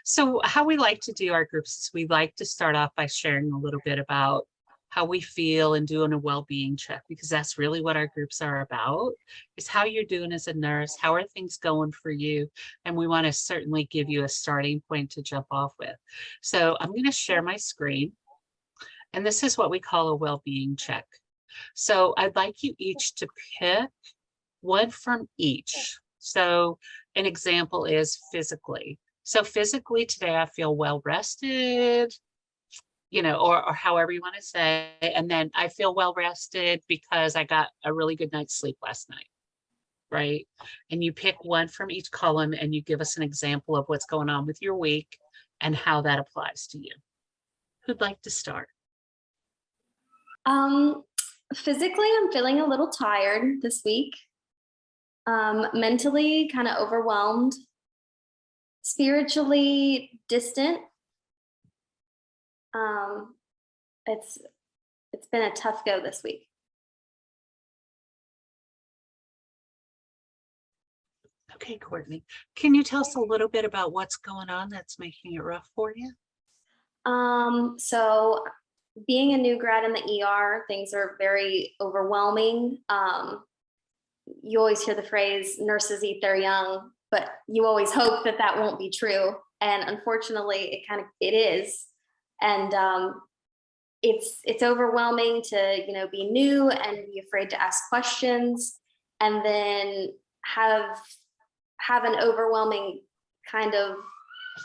So how we like to do our groups is we like to start off by sharing a little bit about how we feel and doing a well-being check, because that's really what our groups are about, is how you're doing as a nurse, how are things going for you? And we want to certainly give you a starting point to jump off with. So I'm going to share my screen, and this is what we call a well-being check. So I'd like you each to pick one from each. So an example is physically. So physically today I feel well rested, or however you want to say. And then I feel well rested because I got a really good night's sleep last night, right? And you pick one from each column and you give us an example of what's going on with your week and how that applies to you. Who'd like to start? Physically, I'm feeling a little tired this week. Mentally, kind of overwhelmed. Spiritually distant. Um, it's been a tough go this week. Okay, Courtney, can you tell us a little bit about what's going on that's making it rough for you? So being a new grad in the ER, things are very overwhelming. You always hear the phrase nurses eat their young, but you always hope that that won't be true. And unfortunately, it is. And it's overwhelming to, be new and be afraid to ask questions, and then have an overwhelming kind of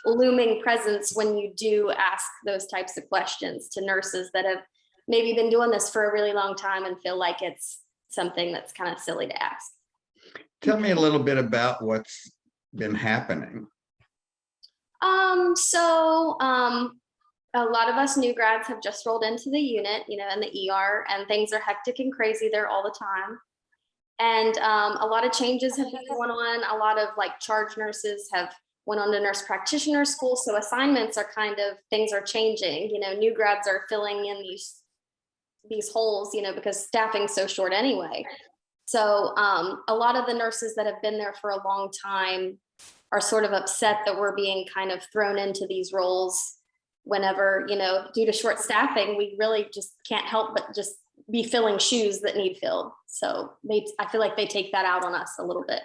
looming presence when you do ask those types of questions to nurses that have maybe been doing this for a really long time and feel like it's something that's kind of silly to ask. Tell me a little bit about what's been happening. A lot of us new grads have just rolled into the unit, in the ER, and things are hectic and crazy there all the time. And a lot of changes have been going on. A lot of charge nurses have went on to nurse practitioner school. So assignments are things are changing. New grads are filling in these holes, because staffing's so short anyway. So a lot of the nurses that have been there for a long time are sort of upset that we're being kind of thrown into these roles whenever, due to short staffing, we really just can't help but just be filling shoes that need filled. So I feel like they take that out on us a little bit.